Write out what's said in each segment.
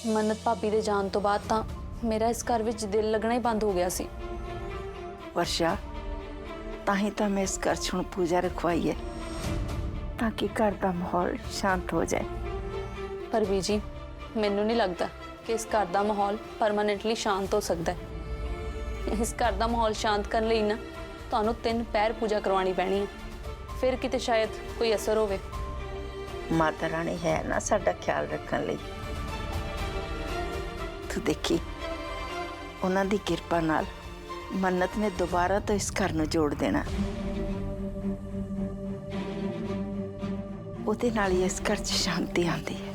मन्नत भाभी दे जान तो बाद तां मेरा इस घर विच दिल लगना ही बंद हो गया सी। वर्षा, ताही तो मैं इस घर च हुण पूजा रखवाई है ताकि घर का माहौल शांत हो जाए। पर बीजी मैनू नहीं लगता कि इस घर का माहौल परमानेंटली शांत हो सकता है। इस घर का माहौल शांत करने लई ना तुहानू 3 पैर पूजा करवानी पैनी है, फिर किते शायद कोई असर होवे। माता रानी है ना साडा ख्याल रखने लई। तू देखी उन्हां दी किरपा नाल मन्नत ने दोबारा तो इस घर नूं जोड़ देना। ਉਹਦੇ ਨਾਲ ਹੀ ਇਸ ਘਰ 'ਚ ਸ਼ਾਂਤੀ ਆਉਂਦੀ ਹੈ।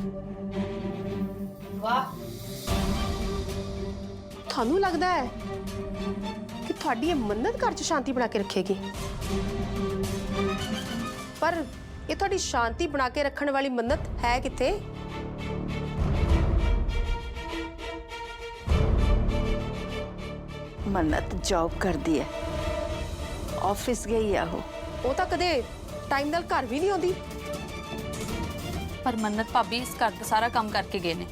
ਵਾਹ, ਤੁਹਾਨੂੰ ਲੱਗਦਾ ਹੈ ਕਿ ਤੁਹਾਡੀ ਇਹ ਮੰਨਤ ਘਰ 'ਚ ਸ਼ਾਂਤੀ ਬਣਾ ਕੇ ਰੱਖੇਗੀ? ਪਰ ਇਹ ਤੁਹਾਡੀ ਸ਼ਾਂਤੀ ਬਣਾ ਕੇ ਰੱਖਣ ਵਾਲੀ ਮੰਨਤ ਹੈ ਕਿੱਥੇ? मन्नत जॉब करती है, ऑफिस गई है ਉਹ ਤਾਂ ਕਦੇ ਟਾਈਮ ਨਾਲ ਘਰ ਵੀ ਨਹੀਂ ਆਉਂਦੀ। पर मन्नत भाभी इस घर का सारा काम करके गए ने।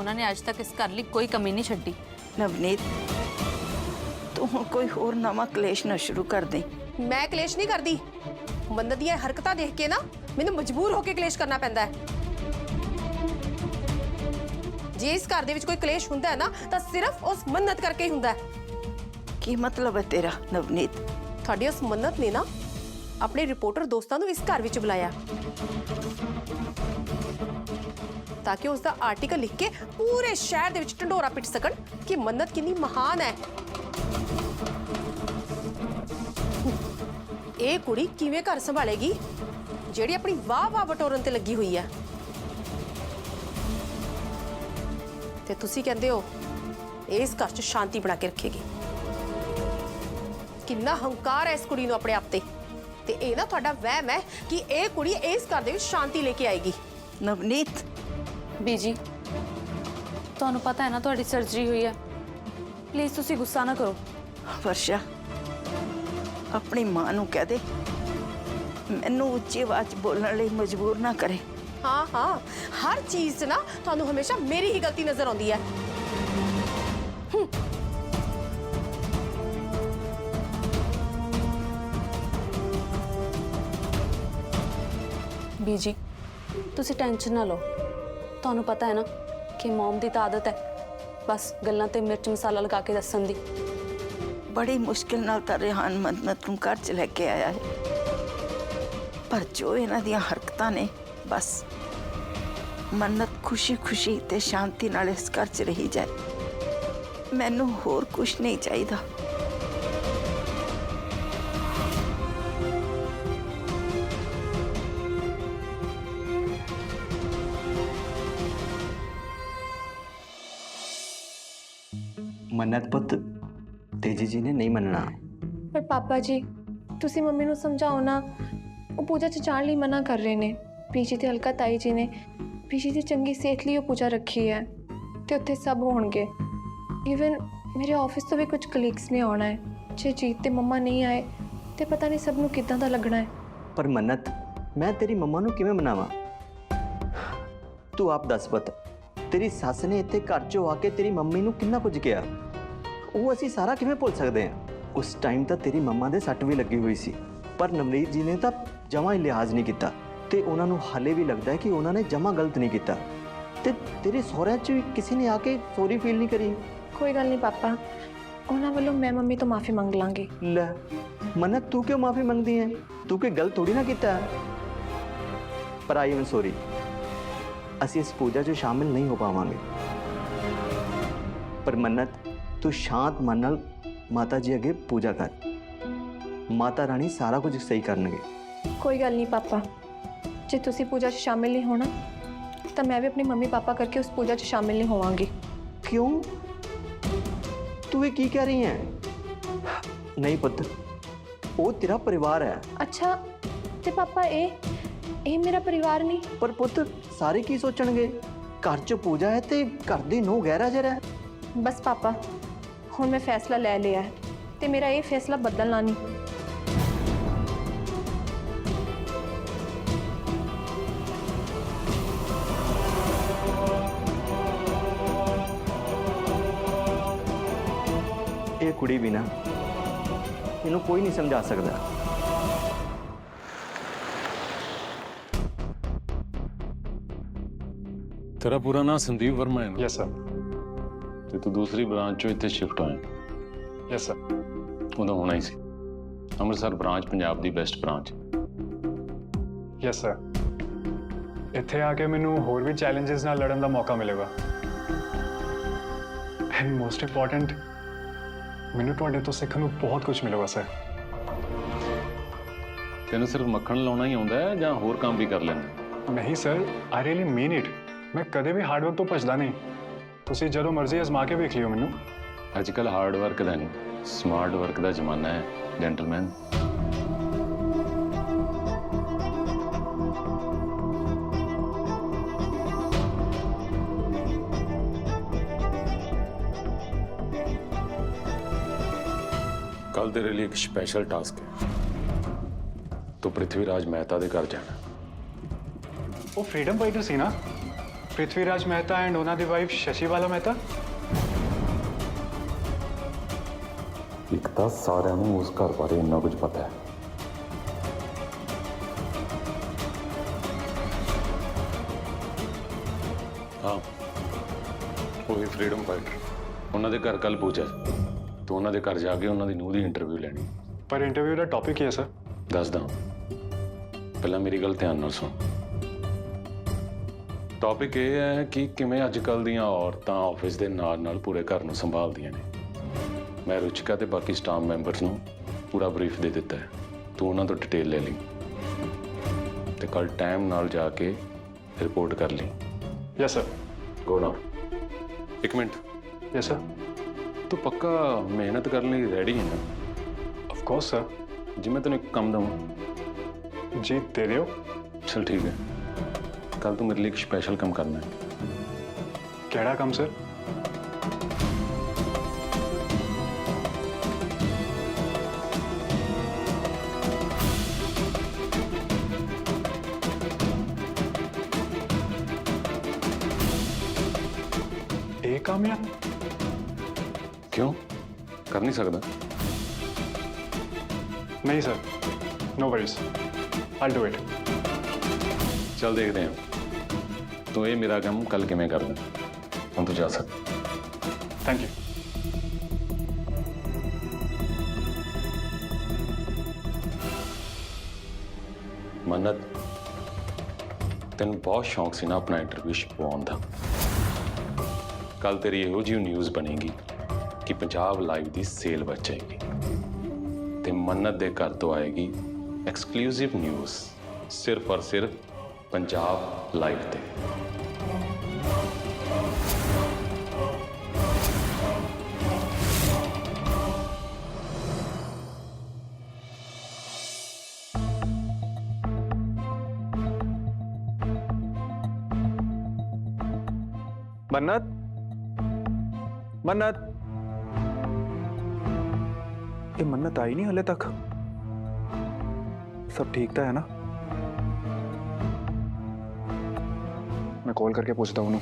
उन्होंने आज तक इस घर लिए कोई कमी नहीं छड्डी। नवनीत, तू हुण कोई होर नवां कलेश ना शुरू कर दे। मैं कलेश नहीं करती। ਮੰਨਤ ਦੀਆਂ ਹਰਕਤਾਂ ਦੇਖ ਕੇ ਨਾ ਮੈਨੂੰ ਮਜਬੂਰ ਹੋ ਕੇ ਕਲੇਸ਼ ਕਰਨਾ ਪੈਂਦਾ ਹੈ। ਜੇ ਇਸ ਘਰ ਦੇ ਵਿੱਚ ਕੋਈ ਕਲੇਸ਼ ਹੁੰਦਾ ਹੈ ਨਾ ਤਾਂ ਸਿਰਫ ਉਸ ਮੰਨਤ ਕਰਕੇ ਹੀ ਹੁੰਦਾ ਹੈ। ਕੀ ਮਤਲਬ ਹੈ ਤੇਰਾ ਨਵਨੀਤ? ਤੁਹਾਡੀ ਉਸ ਮੰਨਤ ਨੇ ਨਾ ਆਪਣੇ ਰਿਪੋਰਟਰ ਦੋਸਤਾਂ ਨੂੰ ਇਸ ਘਰ ਵਿੱਚ ਬੁਲਾਇਆ ਤਾਂ ਕਿ ਉਸ ਦਾ ਆਰਟੀਕਲ ਲਿਖ ਕੇ ਪੂਰੇ ਸ਼ਹਿਰ ਦੇ ਵਿੱਚ ਢੰਡੋਰਾ ਪਿੱਟ ਸਕਣ ਕਿ ਮੰਨਤ ਕਿੰਨੀ ਮਹਾਨ ਹੈ। ਇਹ ਕੁੜੀ ਕਿਵੇਂ ਘਰ ਸੰਭਾਲੇਗੀ ਜਿਹੜੀ ਆਪਣੀ ਵਾਹ ਬਟੋਰਨ ਤੇ ਲੱਗੀ ਹੋਈ ਹੈ। ਤੇ ਤੁਸੀਂ ਕਹਿੰਦੇ ਹੋ ਇਸ ਘਰ 'ਚ ਸ਼ਾਂਤੀ ਬਣਾ ਕੇ ਰੱਖੇਗੀ। ਕਿੰਨਾ ਹੰਕਾਰ ਹੈ ਇਸ ਕੁੜੀ ਨੂੰ ਆਪਣੇ ਆਪ ਤੇ ਇਹ ਨਾ ਤੁਹਾਡਾ ਵਹਿਮ ਹੈ ਕਿ ਇਹ ਕੁੜੀ ਇਸ ਘਰ ਦੇ ਵਿੱਚ ਸ਼ਾਂਤੀ ਲੈ ਕੇ ਆਏਗੀ। ਨਵਨੀਤ, बीजी तुहानू पता है ना तुहाडी सर्जरी हुई है, प्लीज तुसी गुस्सा ना करो। वर्षा, अपनी मां नूं कह दे मैनू उच्ची आवाज बोलने लई मजबूर ना करे। हाँ हाँ, हर चीज से ना तुहानू हमेशा मेरी ही गलती नजर आती है। बीजी तुसी टेंशन ना लो। तुहानू पता है ना कि मॉम दी तां आदत है बस गल्लां ते मिर्च मसाला लगा के दस्सण दी। बड़ी मुश्किल नाल तां रेहान मन्नत नूं घर च लैके आया है, पर जो इन्हां दियां हरकतां ने बस मन्नत खुशी खुशी ते शांति नाल इस घर च रही जाए। मैनू होर कुछ नहीं चाहिदा। मन्नत पुत, तेजी जी ने नहीं मनना। पर पापा जी तुसी मम्मी नूं समझाओ ना, वो पूजा च जाण लई मना कर रहे ने। पीजी ते हल्का ताई जी ने पीजी दी चंगी सेहत लई पूजा रखी है ते उत्थे सब होणगे। इवन मेरे ऑफिस तो भी कुछ कलीग्स ने आना है। जे जीत ते मम्मा नहीं आए ते पता नहीं सब नूं किदां दा लगना है। पर मन्नत, मैं तेरी मम्मा नूं किवें मनावां? तू आप दस पुत, तेरी सस ने इत्थे घर चों आके तेरी मम्मी नूं किन्ना कुछ किया, वो असीं सारा किवें भुल सकदे हां? उस टाइम तो तेरी मम्मा दे सट भी लगी हुई सी, पर नवनीत जी ने तो जमा ही लिहाज नहीं किया ते उन्हां नूं हाले भी लगता है कि उन्होंने जमा गलत नहीं किया। ते तेरे सहुरिਆਂ 'ਚ किसी ने आके सॉरी फील नहीं करी? कोई गल नहीं पापा, उन्हां वल्लों मैं मम्मी तो माफ़ी मंग लांगी। ले मन्नत, तू क्यों माफ़ी मंगदी है? तू कोई गलत थोड़ी ना किया। पर आई एम सॉरी, असीं इस पूजा 'ਚ शामिल नहीं हो पावांगे। पर मन्नत, तू शांत मन नाल माता जी अगे पूजा कर, माता रानी सारा कुछ सही करनगे। कोई गल नहीं पापा, जे तुसी पूजा च शामिल नहीं होना तो मैं भी अपनी मम्मी पापा करके उस पूजा च शामिल नहीं होवांगी। क्यों? तू ये की कह रही है? नहीं पुत्र, वो तेरा परिवार है। अच्छा ते पापा ए मेरा परिवार नहीं? पर पुत्र सारे की सोचणगे? घर च पूजा है ते घर दी नूं गैर हाज़र है। बस पापा हुण मैं फैसला ले लिया है ते मेरा ये फैसला बदलना नहीं। ਇਹ ਕੁੜੀ ਵੀ ਨਾ ਇਹਨੂੰ ਕੋਈ ਨਹੀਂ ਸਮਝਾ ਸਕਦਾ। तेरा पूरा नाम संदीप वर्मा है ना? Yes sir. ਤੇ ਤੂੰ ਦੂਸਰੀ ਬ੍ਰਾਂਚ ਚੋਂ ਇੱਥੇ ਸ਼ਿਫਟ ਹੋਇਆ यस सर। ਉਦੋਂ ਹੋਣਾ ਹੀ ਸੀ। ਅੰਮ੍ਰਿਤਸਰ ਬ੍ਰਾਂਚ ਪੰਜਾਬ ਦੀ ਬੈਸਟ ਬ੍ਰਾਂਚ। Yes sir. ਇੱਥੇ ਆ ਕੇ ਮੈਨੂੰ ਹੋਰ ਵੀ ਚੈਲੰਜਸ ਨਾਲ ਲੜਨ ਦਾ ਮੌਕਾ ਮਿਲੇਗਾ ਐਂਡ ਮੋਸਟ ਇੰਪੋਰਟੈਂਟ ਮੈਨੂੰ ਤੁਹਾਡੇ ਤੋਂ ਸਿੱਖਣ ਨੂੰ ਬਹੁਤ ਕੁਝ ਮਿਲੇਗਾ ਸਰ। ਤੈਨੂੰ ਸਿਰਫ ਮੱਖਣ ਲਾਉਣਾ ਹੀ ਆਉਂਦਾ ਹੈ ਜਾਂ ਹੋਰ ਕੰਮ ਵੀ ਕਰ ਲੈਂਦਾ? ਨਹੀਂ sir, I really mean it. ਮੈਂ ਕਦੇ ਵੀ ਹਾਰਡ ਵਰਕ ਤੋਂ ਭੱਜਦਾ ਨਹੀਂ। ਤੁਸੀਂ ਜਦੋਂ ਮਰਜ਼ੀ ਅਜ਼ਮਾ ਕੇ ਵੇਖ ਲਿਓ ਮੈਨੂੰ। ਅੱਜ ਕੱਲ੍ਹ ਹਾਰਡ ਵਰਕ ਦਾ ਨਹੀਂ, ਸਮਾਰਟ ਵਰਕ ਦਾ ਜ਼ਮਾਨਾ ਹੈ ਜੈਂਟਲਮੈਨ। ਕੱਲ ਤੇਰੇ ਲਈ ਇੱਕ ਸਪੈਸ਼ਲ ਟਾਸਕ ਹੈ। ਤੂੰ ਪ੍ਰਿਥਵੀਰਾਜ ਮਹਿਤਾ ਦੇ ਘਰ ਜਾਣਾ। ਉਹ ਫਰੀडम ਫਾਈਟਰ ਸੀ ਨਾ, ਪ੍ਰਿਥਵੀਰਾਜ ਮਹਿਤਾ ਐਂਡ ਉਹਨਾਂ ਦੀ ਵਾਈਫ ਸ਼ਸ਼ੀਵਾਲਾ ਮਹਿਤਾ। ਇੱਕ ਤਾਂ ਸਾਰਿਆਂ ਨੂੰ ਉਸ ਘਰ ਬਾਰੇ ਇੰਨਾ ਕੁਝ ਪਤਾ ਹੈ। ਹਾਂ, ਉਹੀ ਫਰੀडम ਫਾਈਟਰ। ਉਹਨਾਂ ਦੇ ਘਰ ਕੱਲ ਪਹੁੰਚਿਆ। ਤੂੰ ਉਹਨਾਂ ਦੇ ਘਰ ਜਾ ਕੇ ਉਹਨਾਂ ਦੀ ਨੂੰਹ ਦੀ ਇੰਟਰਵਿਊ ਲੈਣੀ। ਪਰ ਇੰਟਰਵਿਊ ਦਾ ਟੌਪਿਕ ਕੀ ਹੈ ਸਰ? ਦੱਸਦਾ, ਪਹਿਲਾਂ ਮੇਰੀ ਗੱਲ ਧਿਆਨ ਨਾਲ ਸੁਣ। ਟੌਪਿਕ ਇਹ ਹੈ ਕਿ ਕਿਵੇਂ ਅੱਜ ਕੱਲ੍ਹ ਦੀਆਂ ਔਰਤਾਂ ਆਫਿਸ ਦੇ ਨਾਲ ਪੂਰੇ ਘਰ ਨੂੰ ਸੰਭਾਲਦੀਆਂ ਨੇ। ਮੈਂ ਰੁਚਿਕਾ ਤੇ ਬਾਕੀ ਸਟਾਫ ਮੈਂਬਰਸ ਨੂੰ ਪੂਰਾ ਬਰੀਫ ਦੇ ਦਿੱਤਾ ਹੈ। ਤੂੰ ਉਹਨਾਂ ਤੋਂ ਡਿਟੇਲ ਲੈ ਲਈ ਤੇ ਕੱਲ ਟਾਈਮ ਨਾਲ ਜਾ ਕੇ ਰਿਪੋਰਟ ਕਰ ਲਈ। Yes sir. Go now. ਇੱਕ ਮਿੰਟ, ਯਸ ਸਰ। ਤੂੰ ਪੱਕਾ ਮਿਹਨਤ ਕਰਨ ਲਈ ਰੈਡੀ ਹੈ ਨਾ? Of course sir. ਜੇ ਮੈਂ ਤੈਨੂੰ ਇੱਕ ਕੰਮ ਦਵਾਂ? ਜੀ ਦੇ ਦਿਓ। ਚਲ ਠੀਕ ਹੈ, ਕੱਲ ਤੂੰ ਮੇਰੇ ਲਈ ਇੱਕ ਸਪੈਸ਼ਲ ਕੰਮ ਕਰਨਾ ਹੈ। ਕਿਹੜਾ ਕੰਮ ਸਰ? ਇਹ ਕੰਮ ਆ? ਕਿਉਂ ਕਰ ਨਹੀਂ ਸਕਦਾ? ਨਹੀਂ sir, no worries, I'll do it. ਚੱਲ ਦੇਖਦੇ ਹਾਂ ਤੂੰ ਇਹ ਮੇਰਾ ਕੰਮ ਕੱਲ ਕਿਵੇਂ ਕਰਦਾ। ਹੁਣ ਤੂੰ ਜਾ ਸਕਦਾ। Thank you. ਮੰਨਤ, ਤੈਨੂੰ ਬਹੁਤ ਸ਼ੌਂਕ ਸੀ ਨਾ ਆਪਣਾ ਇੰਟਰਵਿਊ ਛਪਵਾਉਣ ਦਾ। ਕੱਲ ਤੇਰੀ ਇਹੋ ਜਿਹੀ ਨਿਊਜ਼ ਬਣੇਗੀ ਕਿ ਪੰਜਾਬ ਲਾਈਵ ਦੀ ਸੇਲ ਵੱਧ ਜਾਏਗੀ ਤੇ ਮੰਨਤ ਦੇ ਘਰ ਤੋਂ ਆਏਗੀ ਐਕਸਕਲੂਸਿਵ ਨਿਊਜ਼, ਸਿਰਫ ਔਰ ਸਿਰਫ ਪੰਜਾਬ ਲਾਈਵ ਤੇ। मन्नत, मन्नत, ये मन्नत आई नहीं हले तक। सब ठीक था है ना? मैं कॉल करके पूछता हूँ।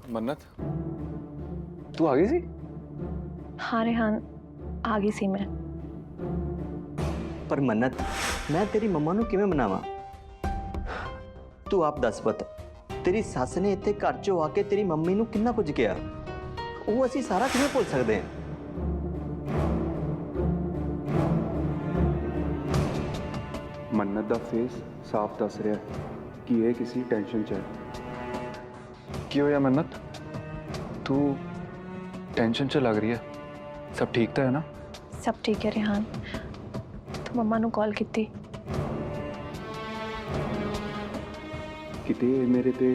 मन्नत, तू आ गई सी? हाँ रेहान, आ गई सी मैं। ਪਰ ਮੰਨਤ, ਮੈਂ ਤੇਰੀ ਮੰਮਾ ਨੂੰ ਕਿਵੇਂ ਮਨਾਵਾਂ? ਤੂੰ ਆਪ ਦੱਸ ਪੁੱਤ, ਤੇਰੀ ਸੱਸ ਨੇ ਇੱਥੇ ਘਰ 'ਚੋਂ ਆ ਕੇ ਤੇਰੀ ਮੰਮੀ ਨੂੰ ਕਿੰਨਾ ਕੁਝ ਕਿਹਾ। ਉਹ ਅਸੀਂ ਸਾਰਾ ਕਿਵੇਂ ਭੁੱਲ ਸਕਦੇ ਹਾਂ? मन्नत दा फेस साफ दस रहा है कि यह किसी टेंशन च है। की होया मन्नत? तू टेंशन च लग रही है। सब ठीक तो है ना? सब ठीक है रेहान। तू मम्मा नू कॉल की? किते मेरे ते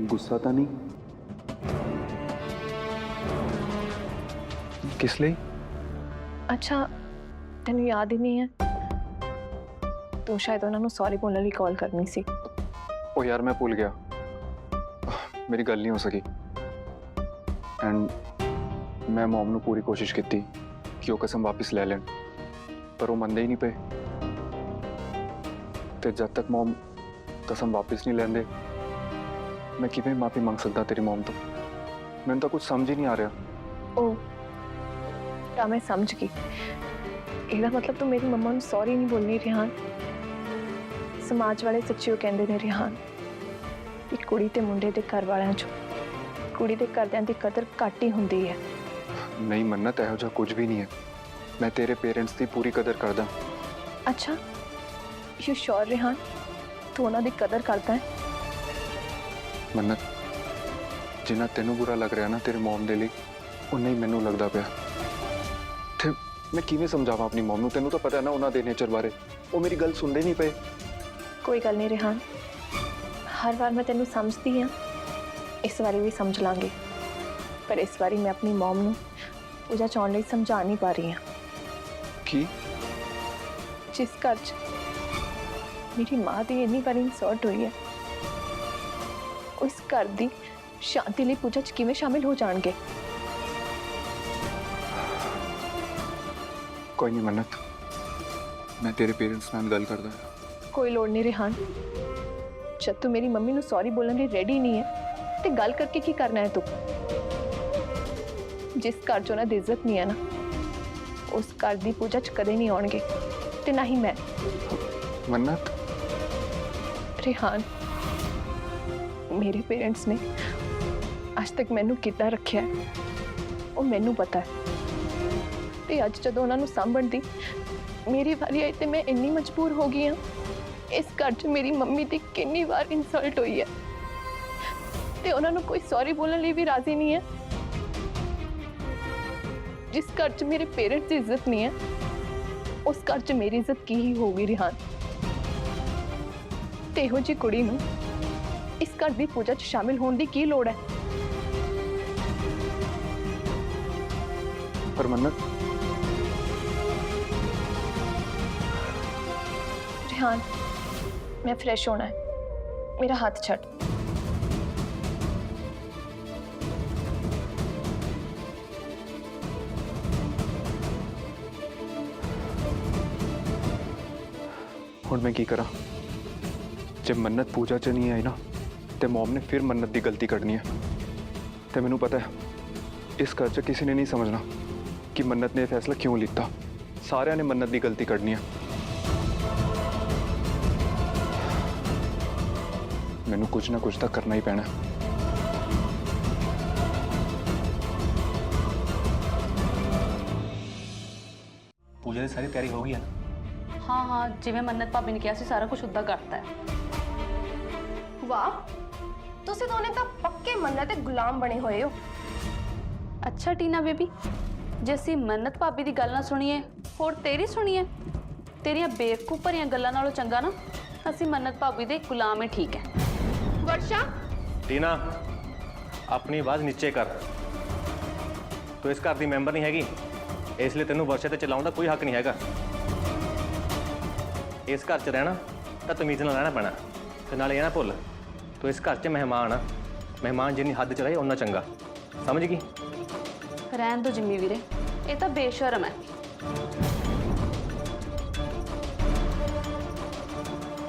गुस्सा तो नहीं? किस लिए? अच्छा, तेनू याद ही नहीं है? तू शायद उन्होंने सॉरी बोलने लिए कॉल करनी सी। ओ यार, मैं भूल गया। मेरी गल नहीं हो सकी एंड मैं मॉम नू पूरी कोशिश की ਕਿ ਉਹ ਕਸਮ ਵਾਪਸ ਲੈ ਲੈਣ, ਪਰ ਉਹ ਮੰਨਦੇ ਹੀ ਨਹੀਂ ਪਏ। ਤੇ ਜਦ ਤੱਕ ਮਮ ਕਸਮ ਵਾਪਸ ਨਹੀਂ ਲੈਂਦੇ, ਮੈਂ ਕਿਵੇਂ ਮਾਫੀ ਮੰਗ ਸਕਦਾ ਤੇਰੀ ਮਮ ਤੋਂ? ਮੈਨੂੰ ਤਾਂ ਕੁਝ ਸਮਝ ਹੀ ਨਹੀਂ ਆ ਰਿਹਾ। ਉਹ ਤਾਂ ਮੈਂ ਸਮਝ ਗਈ। ਇਹਦਾ ਮਤਲਬ ਤੂੰ ਮੇਰੀ ਮੰਮਾ ਨੂੰ ਸੌਰੀ ਨਹੀਂ ਬੋਲਣੀ ਰਿਹਾਨ। ਸਮਾਜ ਵਾਲੇ ਸੱਚੀਓ ਕਹਿੰਦੇ ਨੇ ਰਿਹਾਨ ਕਿ ਕੁੜੀ ਤੇ ਮੁੰਡੇ ਦੇ ਘਰ ਵਾਲਿਆਂ 'ਚ ਕੁੜੀ ਦੇ ਘਰਦਿਆਂ ਦੀ ਕਦਰ ਘੱਟ ਹੀ ਹੁੰਦੀ ਹੈ। ਨਹੀਂ ਮੰਨਤ, ਇਹੋ ਜਿਹਾ ਕੁਝ ਵੀ ਨਹੀਂ ਹੈ। ਮੈਂ ਤੇਰੇ ਪੇਰੈਂਟਸ ਦੀ ਪੂਰੀ ਕਦਰ ਕਰਦਾ। ਅੱਛਾ, ਯੂ ਸ਼ੋਰ ਰਿਹਾਨ ਤੂੰ ਉਹਨਾਂ ਦੀ ਕਦਰ ਕਰਦਾ ਹੈ? ਮੰਨਤ, ਜਿੰਨਾ ਤੈਨੂੰ ਬੁਰਾ ਲੱਗ ਰਿਹਾ ਨਾ ਤੇਰੇ ਮਮ ਦੇ ਲਈ, ਉਨਾ ਹੀ ਮੈਨੂੰ ਲੱਗਦਾ ਪਿਆ। ਤੇ ਮੈਂ ਕਿਵੇਂ ਸਮਝਾਵਾਂ ਆਪਣੀ ਮਮ ਨੂੰ? ਤੈਨੂੰ ਤਾਂ ਪਤਾ ਹੈ ਨਾ ਉਹਨਾਂ ਦੇ ਨੇਚਰ ਬਾਰੇ। ਉਹ ਮੇਰੀ ਗੱਲ ਸੁਣਦੇ ਨਹੀਂ ਪਏ। ਕੋਈ ਗੱਲ ਨਹੀਂ ਰਿਹਾਨ, ਹਰ ਵਾਰ ਮੈਂ ਤੈਨੂੰ ਸਮਝਦੀ ਹਾਂ, ਇਸ ਵਾਰੀ ਵੀ ਸਮਝ ਲਾਂਗੀ। ਪਰ ਇਸ ਵਾਰੀ ਮੈਂ ਆਪਣੀ ਮਮ ਨੂੰ ਪੂਜਾ ਚਾਉਣ ਲਈ ਸਮਝਾ ਨਹੀਂ ਪਾ ਰਹੀ ਹਾਂ। ਕੀ? ਜਿਸ ਘਰ 'ਚ ਮੇਰੀ ਮਾਂ ਦੀ ਇੰਨੀ ਵਾਰੀ ਇਨਸਲਟ ਹੋਈ ਹੈ, ਉਸ ਘਰ ਦੀ ਸ਼ਾਂਤੀ ਲਈ ਪੂਜਾ 'ਚ ਕਿਵੇਂ ਸ਼ਾਮਿਲ ਹੋ ਜਾਣਗੇ? ਕੋਈ ਨਹੀਂ ਮੰਨਤ, ਮੈਂ ਤੇਰੇ ਪੇਰੈਂਟਸ ਨਾਲ ਗੱਲ ਕਰਦਾ। ਕੋਈ ਲੋੜ ਨਹੀਂ ਰਿਹਾਨ। ਜਦ ਤੂੰ ਮੇਰੀ ਮੰਮੀ ਨੂੰ ਸੌਰੀ ਬੋਲਣ ਲਈ ਰੈਡੀ ਨਹੀਂ ਹੈ ਤੇ ਗੱਲ ਕਰਕੇ ਕੀ ਕਰਨਾ ਹੈ ਤੂੰ? ਜਿਸ ਘਰ 'ਚ ਉਹਨਾਂ ਦੀ ਇੱਜ਼ਤ ਨਹੀਂ ਹੈ ਨਾ, ਉਸ ਘਰ ਦੀ ਪੂਜਾ 'ਚ ਕਦੇ ਨਹੀਂ ਆਉਣਗੇ, ਤੇ ਨਾ ਹੀ ਮੈਂ। ਮੰਨਤ, ਰਿਹਾਨ, ਮੇਰੇ ਪੇਰੈਂਟਸ ਨੇ ਅੱਜ ਤੱਕ ਮੈਨੂੰ ਕਿੱਦਾਂ ਰੱਖਿਆ ਹੈ, ਉਹ ਮੈਨੂੰ ਪਤਾ ਹੈ। ਤੇ ਅੱਜ ਜਦੋਂ ਉਹਨਾਂ ਨੂੰ ਸਾਂਭਣ ਦੀ ਮੇਰੀ ਵਾਰੀ ਆਈ ਤੇ ਮੈਂ ਇੰਨੀ ਮਜਬੂਰ ਹੋ ਗਈ ਹਾਂ। ਇਸ ਘਰ 'ਚ ਮੇਰੀ ਮੰਮੀ ਦੀ ਕਿੰਨੀ ਵਾਰ ਇਨਸਲਟ ਹੋਈ ਹੈ ਤੇ ਉਹਨਾਂ ਨੂੰ ਕੋਈ ਸੌਰੀ ਬੋਲਣ ਲਈ ਵੀ ਰਾਜ਼ੀ ਨਹੀਂ ਹੈ। ਜਿਸ ਘਰ 'ਚ ਮੇਰੇ ਪੇਰੈਂਟਸ ਦੀ ਇੱਜ਼ਤ ਨਹੀਂ ਹੈ, ਉਸ ਘਰ 'ਚ ਮੇਰੀ ਇੱਜ਼ਤ ਕੀ ਹੀ ਹੋਊਗੀ ਰਿਹਾਨ? ਤੇ ਇਹੋ ਜਿਹੀ ਕੁੜੀ ਨੂੰ ਇਸ ਘਰ ਦੀ ਪੂਜਾ 'ਚ ਸ਼ਾਮਿਲ ਹੋਣ ਦੀ ਕੀ ਲੋੜ ਹੈ? ਪਰ ਮੰਨਤ, ਰਿਹਾਨ, ਮੈਂ ਫਰੈਸ਼ ਹੋਣਾ ਹੈ, ਮੇਰਾ ਹੱਥ ਛੱਡ। ਹੁਣ ਮੈਂ ਕੀ ਕਰਾਂ? जब मन्नत पूजा च नहीं आई ना, तो मॉम ने फिर मन्नत की गलती कढ़नी है। तो मैनू पता है इस घर च किसी ने नहीं समझना कि मन्नत ने यह फैसला क्यों लिता। सारिया ने मन्नत की गलती कढ़नी है। मैनू कुछ ना कुछ तो करना ही पैना। पूजा की सारी तैयारी हो गई है? हाँ हाँ, जिवें मन्नत भाभी ने कहा सी सारा कुछ उदा करता है। वाह, तुसी दोने तो पक्के मन्नत दे गुलाम बने हुए हो। अच्छा टीना बेबी, जे असीं मन्नत भाभी की गल ना सुनीए होर तेरी सुनीए, तेरियां बेवकूफ भरियां गल्लां नालों चंगा ना असीं मन्नत भाभी दे गुलाम ही ठीक है। वर्षा, टीना अपनी आवाज़ नीचे कर। तू इस घर की मैंबर नहीं हैगी, इसलिए तेनों वर्षा ते चलाउण दा कोई हक नहीं हैगा। इस घर च रहना तो तमीज़ नाल रहना पैना। ते नाले ये ना भुल, तू इस घर च मेहमान आ। मेहमान जिन्नी हद च रहे उन्ना चंगा, समझ गई? रहन दो जिम्मी वीरे, ये तो बेशर्म है।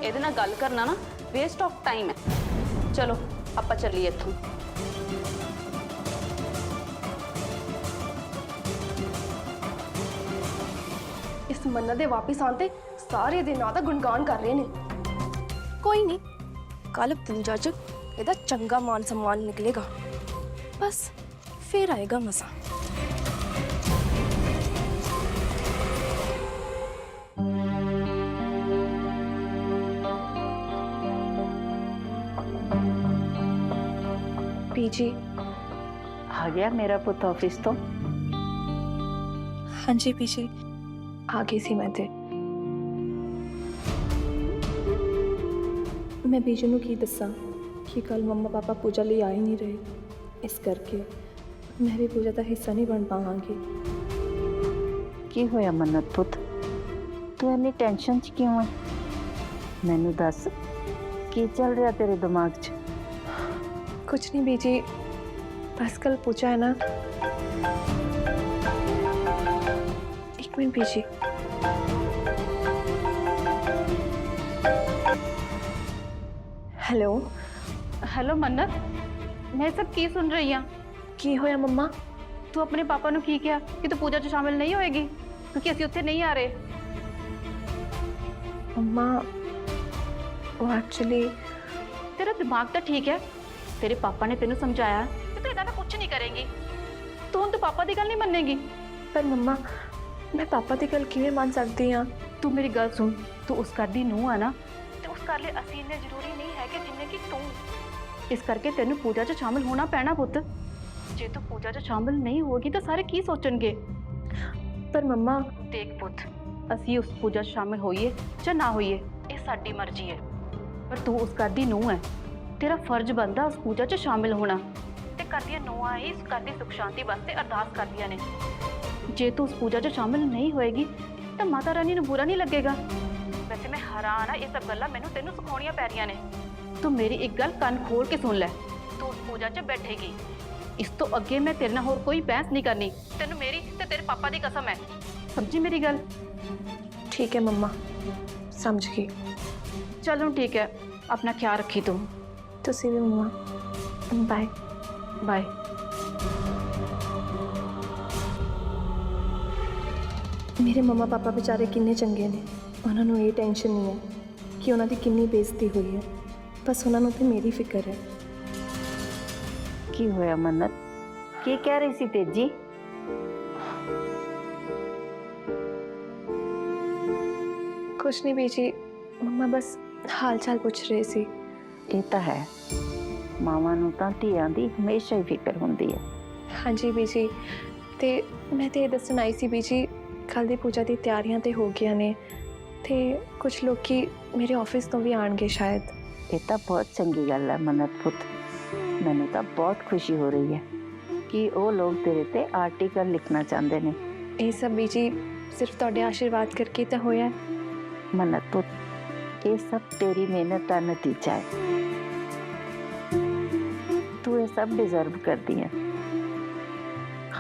ਇਹਦੇ ਨਾਲ ਗੱਲ करना ना वेस्ट ऑफ टाइम है। चलो ਆਪਾਂ ਚੱਲੀਏ ਇੱਥੋਂ। इस मन्नत दे वापिस आते सारे दिन ना गुणगान कर रहे ने। कोई नहीं, कल पूजा च ਇਹਦਾ चंगा मान सम्मान निकलेगा, बस फिर आएगा मजा। पीजी आ गया मेरा पुत ऑफिस तो? हाँ जी पीजी आ गई सी मैं ते। मैं बीजू ਨੂੰ ਕੀ ਦੱਸਾਂ कि कल मम्मा पापा पूजा लिए आ ही नहीं रहे, इस करके मैं भी पूजा का हिस्सा नहीं बन पावांगी। की होया मन्नत पुत, तू इन्नी टेंशन च क्यों है? मैनू दस की चल रहा तेरे दिमाग च? कुछ नहीं बीजी, बस कल पूजा है ना, एक मिनट बीजी। हेलो ਹੈਲੋ ਮੰਨਤ, ਮੈਂ ਸਭ ਕੀ ਸੁਣ ਰਹੀ ਹਾਂ? की होया मम्मा? ਤੂੰ ਆਪਣੇ ਪਾਪਾ ਨੂੰ ਕੀ ਕਿਹਾ ਕਿ ਤੂੰ ਪੂਜਾ 'ਚ ਸ਼ਾਮਿਲ ਨਹੀਂ ਹੋਏਗੀ ਕਿਉਂਕਿ ਅਸੀਂ ਉੱਥੇ ਨਹੀਂ ਆ ਰਹੇ? मम्मा वो एक्चुअली ਤੇਰਾ ਦਿਮਾਗ ਤਾਂ ਠੀਕ ਹੈ। ਤੇਰੇ ਪਾਪਾ ਨੇ ਤੈਨੂੰ ਸਮਝਾਇਆ ਕਿ ਤੂੰ ਇਦਾਂ ਦਾ ਕੁਝ ਨਹੀਂ ਕਰੇਂਗੀ। ਤੂੰ ਹੁਣ ਪਾਪਾ ਦੀ ਗੱਲ ਨਹੀਂ ਮੰਨੇਗੀ। पर मम्मा मैं पापा की गल किवें मान सकती हाँ? ਤੂੰ ਮੇਰੀ ਗੱਲ ਸੁਣ, ਤੂੰ ਉਸ ਘਰ ਦੀ ਨੂੰਹ ਆ ਨਾ, ਤੇ ਉਸ ਘਰ ਲਈ ਅਸੀਂ ਇੰਨੇ ਜ਼ਰੂਰੀ ਨਹੀਂ ਹੈਗੇ ਜਿੰਨੇ ਕਿ ਤੂੰ। ਇਸ ਕਰਕੇ ਤੈਨੂੰ ਪੂਜਾ 'ਚ ਸ਼ਾਮਿਲ ਹੋਣਾ ਪੈਣਾ ਪੁੱਤ। ਜੇ ਤੂੰ ਪੂਜਾ 'ਚ ਸ਼ਾਮਿਲ ਨਹੀਂ ਹੋਗੀ ਤਾਂ ਸਾਰੇ ਕੀ ਸੋਚਣਗੇ? पर मम्मा ਦੇਖ ਪੁੱਤ, ਅਸੀਂ ਉਸ ਪੂਜਾ 'ਚ ਸ਼ਾਮਿਲ ਹੋਈਏ ਜਾਂ ਨਾ ਹੋਈਏ ਇਹ ਸਾਡੀ ਮਰਜ਼ੀ ਹੈ, ਪਰ ਤੂੰ ਉਸ ਘਰ ਦੀ ਨੂੰਹ ਹੈ। ਤੇਰਾ ਫਰਜ਼ ਬਣਦਾ ਉਸ ਪੂਜਾ 'ਚ ਸ਼ਾਮਿਲ ਹੋਣਾ। ਤੇ ਘਰ ਦੀਆਂ ਨੂੰਹਾਂ ਹੀ ਇਸ ਘਰ ਦੀ ਸੁਖ ਸ਼ਾਂਤੀ ਵਾਸਤੇ ਅਰਦਾਸ ਕਰਦੀਆਂ ਨੇ। ਜੇ ਤੂੰ ਉਸ ਪੂਜਾ 'ਚ ਸ਼ਾਮਿਲ ਨਹੀਂ ਹੋਏਗੀ ਤਾਂ ਮਾਤਾ ਰਾਣੀ ਨੂੰ ਬੁਰਾ ਨਹੀਂ ਲੱਗੇਗਾ। ਵੈਸੇ ਮੈਂ ਹੈਰਾਨ ਆ, ਇਹ ਸਭ ਗੱਲਾਂ ਮੈਨੂੰ ਤੈਨੂੰ ਸਿਖਾਉਣੀਆਂ ਪੈ ਰਹੀਆਂ ਨੇ। ਤੂੰ ਮੇਰੀ ਇੱਕ ਗੱਲ ਕੰਨ ਖੋਲ ਕੇ ਸੁਣ ਲੈ, ਤੂੰ ਉਸ ਪੂਜਾ 'ਚ ਬੈਠੇਗੀ। ਇਸ ਤੋਂ ਅੱਗੇ ਮੈਂ ਤੇਰੇ ਨਾਲ ਹੋਰ ਕੋਈ ਬਹਿਸ ਨਹੀਂ ਕਰਨੀ। ਤੈਨੂੰ ਮੇਰੀ ਤੇ ਤੇਰੇ ਪਾਪਾ ਦੀ ਕਸਮ ਹੈ, ਸਮਝੀ ਮੇਰੀ ਗੱਲ? ठीक है मम्मा, समझ गई। चलो ठीक है, अपना ख्याल रखी तू। तुसी भी मम्मा, बाय बाय। मेरे मम्मा पापा बेचारे किन्ने चंगे ने, उन्होंने ये टेंशन नहीं है कि उन्होंने किन्नी बेइज्जती हुई है, बस उन्होंने तो मेरी फिक्र है। ਕੀ ਹੋਇਆ ਮੰਨਤ? ਕੀ ਕਹਿ ਰਹੀ ਸੀ ਤੇਜੀ? कुछ नहीं बीजी, मम्मा बस हाल चाल पूछ रहे सी। ਇਹ ਤਾਂ ਹੈ, ਮਾਵਾਂ ਨੂੰ ਤਾਂ ਧੀਆਂ ਦੀ ਹਮੇਸ਼ਾ ਹੀ ਫਿਕਰ ਹੁੰਦੀ ਹੈ। हाँ जी बीजी, ते मैं तो ये दसन आई सी बीजी, कल दी पूजा दी तैयारियां ते हो गई ने, ते कुछ लोग की मेरे ऑफिस तो भी आएंगे शायद। ਇਹ ਤਾਂ ਬਹੁਤ ਚੰਗੀ ਗੱਲ ਹੈ ਮੰਨਤ ਪੁੱਤ, ਮੈਨੂੰ ਤਾਂ ਬਹੁਤ ਖੁਸ਼ੀ ਹੋ ਰਹੀ ਹੈ ਕਿ ਉਹ ਲੋਕ ਤੇਰੇ ਤੇ ਆਰਟੀਕਲ ਲਿਖਣਾ ਚਾਹੁੰਦੇ ਨੇ। ये सब बीजी सिर्फ तुहाडे आशीर्वाद करके तो होया है। ਮੰਨਤ ਪੁੱਤ, ਇਹ ਸਭ ਤੇਰੀ ਮਿਹਨਤ ਦਾ ਨਤੀਜਾ ਹੈ। ਤੂੰ ਇਹ ਸਭ ਡਿਜ਼ਰਵ ਕਰਦੀ ਹੈ।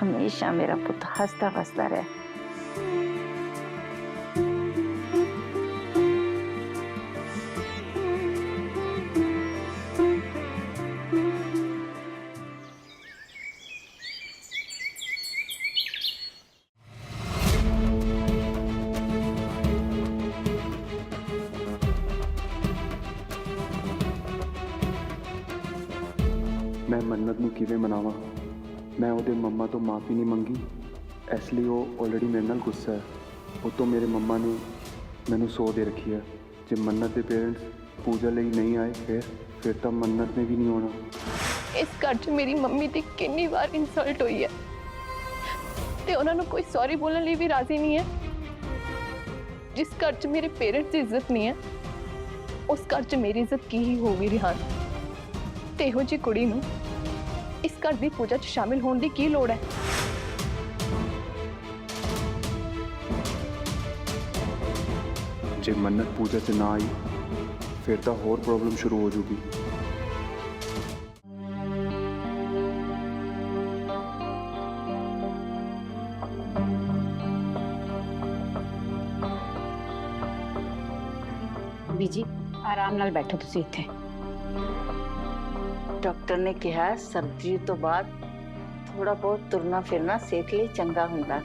ਹਮੇਸ਼ਾ ਮੇਰਾ ਪੁੱਤ ਹੱਸਦਾ ਵਸਦਾ ਰਹੇ। ਮੈਂ ਮੰਨਤ ਨੂੰ ਕਿਵੇਂ ਮਨਾਵਾਂ? ਮੈਂ ਉਹਦੇ ਮੰਮਾ ਤੋਂ ਮਾਫੀ ਨਹੀਂ ਮੰਗੀ, ਇਸ ਲਈ ਉਹ ਆਲਰੇਡੀ ਮੇਰੇ ਨਾਲ ਗੁੱਸਾ ਹੈ। ਉਹ ਤੋਂ ਮੇਰੇ ਮੰਮਾ ਨੇ ਮੈਨੂੰ 100 ਦੇ ਰੱਖੀ ਹੈ। ਜੇ ਮੰਨਤ ਦੇ ਪੇਰੈਂਟਸ ਪੂਜਾ ਲਈ ਨਹੀਂ ਆਏ ਫਿਰ ਤਾਂ ਮੰਨਤ ਨੇ ਵੀ ਨਹੀਂ ਆਉਣਾ। इस घर च मेरी मम्मी की कितनी बार इंसल्ट हुई है, ते उन्होंने कोई सॉरी बोलने लिए भी राजी नहीं है। जिस घर च मेरे पेरेंट्स की इज्जत नहीं है, उस घर च मेरी इज्जत की ही होगी रिहान? ते इहो जी कुड़ी नूं इस घर की पूजा च शामिल होने की लोड़ है? ਜੇ ਮੰਨਤ ਪੂਜਾ 'ਚ ਨਾ ਆਈ ਫਿਰ ਤਾਂ ਹੋਰ ਪ੍ਰੋਬਲਮ ਸ਼ੁਰੂ ਹੋ ਜੂਗੀ। ਬੀਜੀ ਆਰਾਮ ਨਾਲ ਬੈਠੋ ਤੁਸੀਂ ਇੱਥੇ। ਡਾਕਟਰ ਨੇ ਕਿਹਾ ਸਰਜਰੀ ਤੋਂ ਬਾਅਦ ਥੋੜਾ ਬਹੁਤ ਤੁਰਨਾ ਫਿਰਨਾ ਸਿਹਤ ਲਈ ਚੰਗਾ ਹੁੰਦਾ।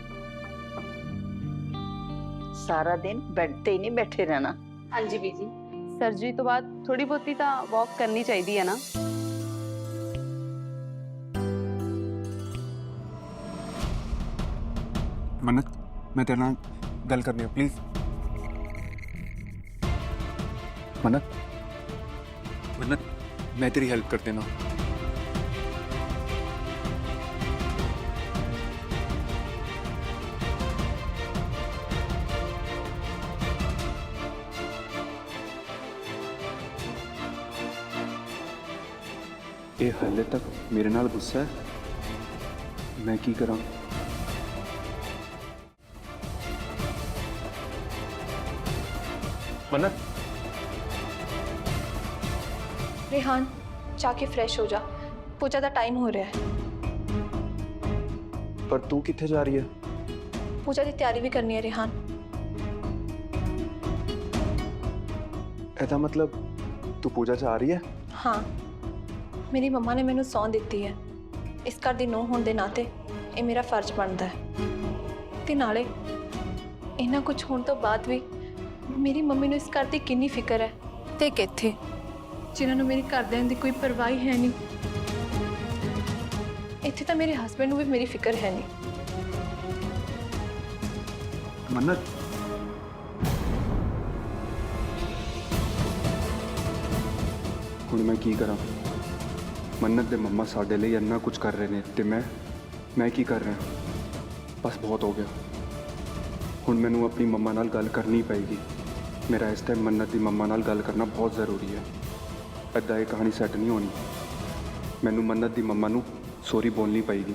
ਸਾਰਾ ਦਿਨ ਬੈੱਡ ਤੇ ਹੀ ਨਹੀਂ ਬੈਠੇ ਰਹਿਣਾ। हाँ जी बीजी, सर्जरी तो बाद थोड़ी बहुती तो वॉक करनी चाहिए है ना। मन्नत, मैं तेरे नाल गल करनी है प्लीज। मन्नत, मन्नत, मैं तेरी हेल्प कर देना। ਇਹ ਹਾਲੇ ਤੱਕ ਮੇਰੇ ਨਾਲ ਗੁੱਸਾ ਹੈ, ਮੈਂ ਕੀ ਕਰਾਂ? ਮੰਨਤ, रेहान जाके फ्रेश हो जा, पूजा का टाइम हो रहा है। पर तू किथे जा रही है? ਪੂਜਾ ਦੀ ਤਿਆਰੀ ਵੀ ਕਰਨੀ ਹੈ ਰਿਹਾਨ। ਇਹਦਾ ਮਤਲਬ ਤੂੰ ਪੂਜਾ 'ਚ ਆ ਰਹੀ ਹੈ? ਹਾਂ, ਮੇਰੀ ਮੰਮਾ ਨੇ ਮੈਨੂੰ ਸਹੁੰ ਦਿੱਤੀ ਹੈ। ਇਸ ਘਰ ਦੀ ਨੂੰਹ ਹੋਣ ਦੇ ਨਾਤੇ ਇਹ ਮੇਰਾ ਫਰਜ਼ ਬਣਦਾ ਹੈ। ਤੇ ਨਾਲੇ ਇਹਨਾਂ ਕੁਝ ਹੋਣ ਤੋਂ ਬਾਅਦ ਵੀ ਮੇਰੀ ਮੰਮੀ ਨੂੰ ਇਸ ਘਰ ਦੀ ਕਿੰਨੀ ਫਿਕਰ ਹੈ ਤੇ ਕਿੱਥੇ ਜਿਨ੍ਹਾਂ ਨੂੰ ਮੇਰੇ ਘਰਦਿਆਂ ਦੀ ਕੋਈ ਪਰਵਾਹ ਹੀ ਹੈ ਨਹੀਂ। ਇੱਥੇ ਤਾਂ ਮੇਰੇ ਹਸਬੰਡ ਨੂੰ ਵੀ ਮੇਰੀ ਫਿਕਰ ਹੈ ਨਹੀਂ। ਮੰਨਤ, ਹੁਣ ਮੈਂ ਕੀ ਕਰਾਂ? ਮੰਨਤ ਦੇ ਮੰਮਾ ਸਾਡੇ ਲਈ ਇੰਨਾ ਕੁਝ ਕਰ ਰਹੇ ਨੇ ਤੇ ਮੈਂ ਕੀ ਕਰ ਰਿਹਾ? ਬਸ ਬਹੁਤ ਹੋ ਗਿਆ। ਹੁਣ ਮੈਨੂੰ ਆਪਣੀ ਮੰਮਾ ਨਾਲ ਗੱਲ ਕਰਨੀ ਪਏਗੀ। ਮੇਰਾ ਇਸ ਟਾਈਮ ਮੰਨਤ ਦੀ ਮੰਮਾ ਨਾਲ ਗੱਲ ਕਰਨਾ ਬਹੁਤ ਜ਼ਰੂਰੀ ਹੈ। ਇੱਦਾਂ ਇਹ ਕਹਾਣੀ ਸੈੱਟ ਨਹੀਂ ਹੋਣੀ। ਮੈਨੂੰ ਮੰਨਤ ਦੀ ਮੰਮਾ ਨੂੰ ਸੌਰੀ ਬੋਲਣੀ ਪਏਗੀ।